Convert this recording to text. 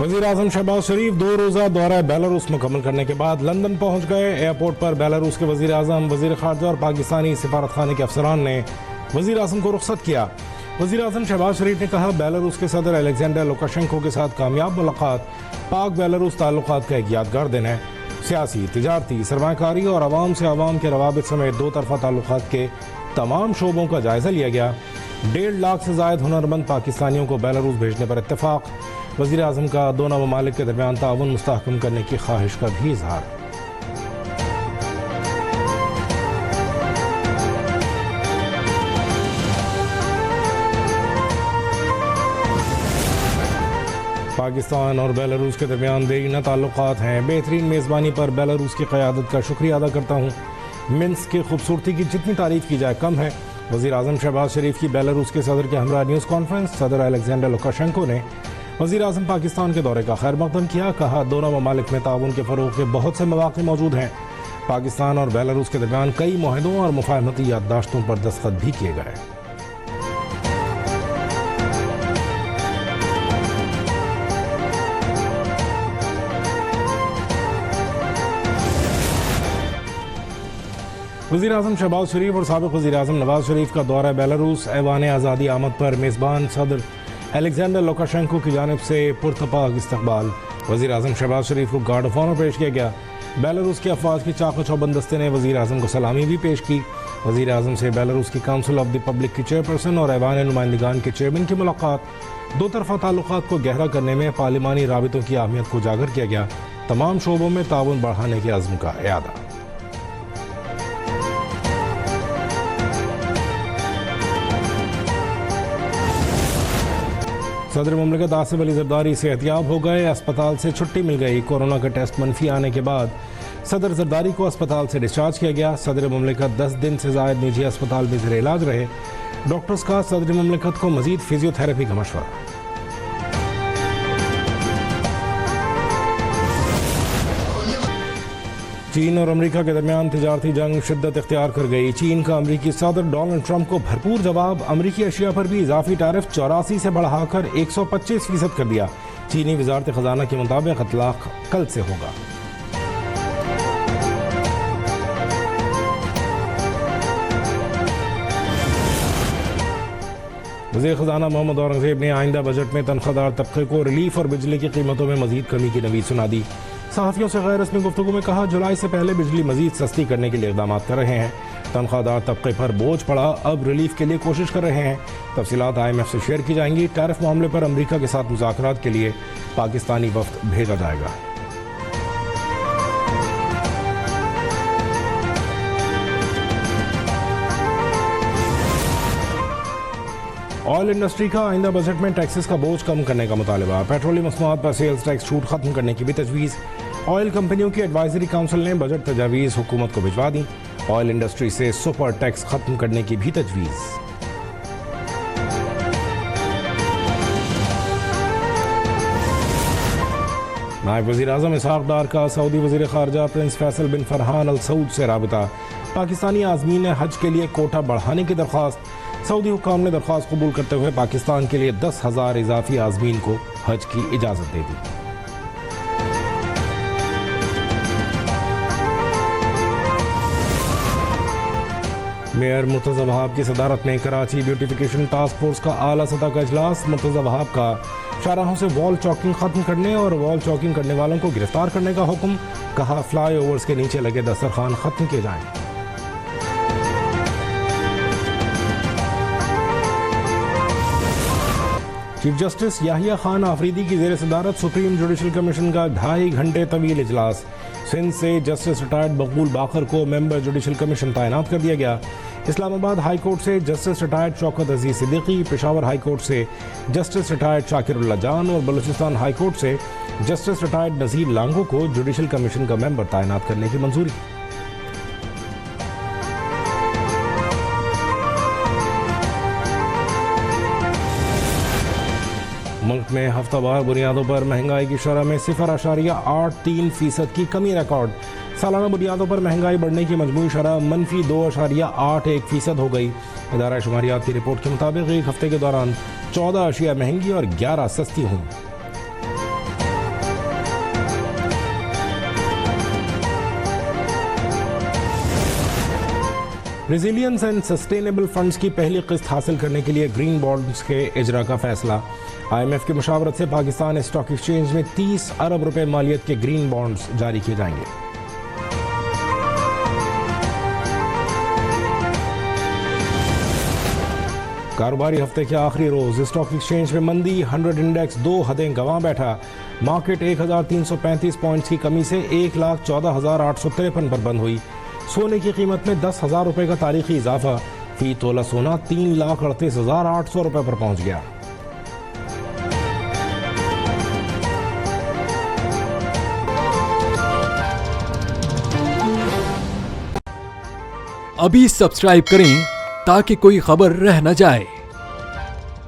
वज़ीर-ए-आज़म शहबाज शरीफ 2 रोज़ा दौरा बेलारूस मुकम्मल करने के बाद लंदन पहुँच गए। एयरपोर्ट पर बेलारूस के वज़ीर-ए-आज़म, वज़ीर ख़ारजा और पाकिस्तानी सिफारतखाने के अफसरान ने वज़ीर-ए-आज़म को रुख़्सत किया। वज़ीर-ए-आज़म शहबाज शरीफ ने कहा, बेलारूस के सदर अलेक्जेंडर लुकाशेंको के साथ कामयाब मुलाकात पाक बेलारूस ताल्लुकात का एक यादगार दिन है। सियासी, तिजारती, सरमायाकारी और आवाम से आवाम के रवाबित समेत 2 तरफ़ा ताल्लुकात के तमाम शोबों का जायज़ा लिया गया। 1.5 लाख से ज़ायद हुनरमंद पाकिस्तानियों को बेलारूस भेजने पर इत्तेफाक। वज़ीर-ए-आज़म का दोनों ममालिक के दरमियान ताउन मुस्तहकम करने की ख्वाहिश का भी इजहार। पाकिस्तान और बेलारूस के दरमियान देरीना ताल्लुकात हैं। बेहतरीन मेज़बानी पर बेलारूस की क़यादत का शुक्रिया अदा करता हूँ। मिन्स्क की खूबसूरती की जितनी तारीफ़ की जाए कम है। वज़ीर-ए-आज़म शहबाज शरीफ की बेलारूस के सदर के हमरा न्यूज़ कॉन्फ्रेंस। सदर अलेक्जेंडर लुकाशेंको ने वज़ीर-ए-आज़म पाकिस्तान के दौरे का खैर मक़दम किया। कहा, दोनों ममालिक में ताउन के फ़रोग़ के बहुत से मौक़े मौजूद हैं। पाकिस्तान और बेलारूस के दरमियान कई मुआहदों और मुफ़ाहमती याददाश्तों पर दस्तखत भी किए गए। वज़ीर-ए-आज़म शहबाज शरीफ और साबिक़ वज़ीर-ए-आज़म नवाज शरीफ का दौरा बेलारूस। ऐवान आज़ादी आमद पर मेज़बान सदर अलेक्जेंडर लुकाशेंको की जानिब से पुरतपाक इस्तक़बाल। वज़ीर-ए-आज़म शहबाज शरीफ को गार्ड ऑफ ऑनर पेश किया गया। बेलारूस की अफवाज की चाक चौबंद दस्ते ने वज़ीर-ए-आज़म को सलामी भी पेश की। वज़ीर-ए-आज़म से बेलारूस की काउंसिल ऑफ द पब्लिक की चेयरपर्सन और ऐवान नुमाइंदगान के चेयरमैन की मुलाकात। 2 तरफ़ा ताल्लुकात को गहरा करने में पार्लिमानी राबितों की अहमियत को उजागर किया गया। तमाम शोबों में ताउन बढ़ाने के अज़्म का इयादा। सदर मुमलिकत आसिफ अली ज़रदारी सेहतियाब हो गए। अस्पताल से छुट्टी मिल गई। कोरोना का टेस्ट मनफी आने के बाद सदर ज़रदारी को अस्पताल से डिस्चार्ज किया गया। सदर मुमलिकत 10 दिन से ज़ायद निजी अस्पताल में ज़ेर इलाज रहे। डॉक्टर्स का सदर मुमलिकत को मज़ीद फिजियोथेरेपी का मशवरा। चीन और अमेरिका के दरमियान तिजारती जंग शिद्दत इख्तियार कर गई। चीन का अमेरिकी सदर डोनाल्ड ट्रंप को भरपूर जवाब। अमेरिकी अशिया पर भी इजाफी टैरिफ 84 से बढ़ाकर 125% कर दिया। चीनी वजारत खजाना के मुताबिक इतलाक कल से होगा। वज़ीर खजाना मोहम्मद औरंगज़ेब ने आइंदा बजट में तनख्वाहदार तबके को रिलीफ और बिजली की कीमतों में मजीद कमी की नवीद सुना दी। सहाफ़ियों से गैर रस्मी गुफ्तगू में कहा, जुलाई से पहले बिजली मजीद सस्ती करने के लिए इक़दाम कर रहे हैं। तनख्वाहदार तबके पर बोझ पड़ा, अब रिलीफ के लिए कोशिश कर रहे हैं। तफसीलात IMF से शेयर की जाएंगी। टैरिफ मामले पर अमरीका के साथ मुज़ाकरात के लिए पाकिस्तानी वफ़द भेजा जाएगा। ऑयल इंडस्ट्री का आइंदा बजट में टैक्सेस का बोझ कम करने का मुतालबा। पेट्रोलियम मसनूआत पर सेल्स टैक्स छूट खत्म करने की भी तजवीज़। ऑयल कंपनियों की एडवाइजरी काउंसिल ने बजट तजावीज़ हुकूमत को भिजवा दी। ऑयल इंडस्ट्री से सुपर टैक्स खत्म करने की भी तजवीज़। नायब वज़ीर-ए-आज़म इसहाक़ डार का सऊदी वज़ीर ख़ारजा प्रिंस फैसल बिन फरहान अल सऊद से राबिता। पाकिस्तानी आज़मीन हज के लिए कोटा बढ़ाने की दरख्वास्त। सऊदी हुक्काम ने दरख्वास्त कबूल करते हुए पाकिस्तान के लिए 10,000 इजाफी आज़मीन को हज की इजाज़त दे दी। मेयर मुर्तज़ा वहाब की सदारत में कराची ब्यूटिफिकेशन टास्क फोर्स का आला सतह का इजलास। मुर्तज़ा वहाब का शाहराहों से वॉल चॉकिंग खत्म करने और वॉल चॉकिंग करने वालों को गिरफ्तार करने का हुक्म। कहा, फ्लाई ओवर्स के नीचे लगे दस्तरखान खत्म किए जाएं। चीफ जस्टिस याहिया खान आफरीदी की जेर सदारत सुप्रीम जुडिशल कमीशन का 2.5 घंटे तवील इजलास। सिंध से जस्टिस रिटायर्ड मकबूल बाकर को मेंबर जुडिशल कमीशन तैनात कर दिया गया। इस्लामाबाद हाई कोर्ट से जस्टिस रिटायर्ड शौकत अजीज सिद्दीकी, पेशावर हाई कोर्ट से जस्टिस रिटायर्ड शाकिरुल्लाह जान और बलूचिस्तान हाई कोर्ट से जस्टिस रिटायर्ड नज़ीर लांगो को जुडिशल कमीशन का मेंबर तैनात करने की मंजूरी। मुल्क में हफ्तावार बुनियादों पर महंगाई की शरह में 0.83% की कमी रिकॉर्ड। सालाना बुनियादों पर महंगाई बढ़ने की मजमूई शरह -2.81% हो गई। इदारा शुमारियात की रिपोर्ट के मुताबिक एक हफ्ते के दौरान 14 अशिया महंगी और 11 सस्ती हुई। रेजिलियंस एंड सस्टेनेबल फंड्स की पहली किस्त हासिल करने के लिए ग्रीन बॉन्ड्स के इजरा का फैसला। IMF की मुशावरत से पाकिस्तान स्टॉक एक्सचेंज में 30 अरब रुपए मालियत के ग्रीन बॉन्ड्स जारी किए जाएंगे। कारोबारी हफ्ते के आखिरी रोज स्टॉक एक्सचेंज में मंदी, 100 इंडेक्स 2 हदें गंवा बैठा। मार्केट 1335 पॉइंट्स की कमी से 1,14,853 पर बंद हुई। सोने की कीमत में 10,000 रुपए का तारीखी इजाफा, फी तोला सोना 3,38,800 रुपए पर पहुंच गया। अभी सब्सक्राइब करें ताकि कोई खबर रह न जाए।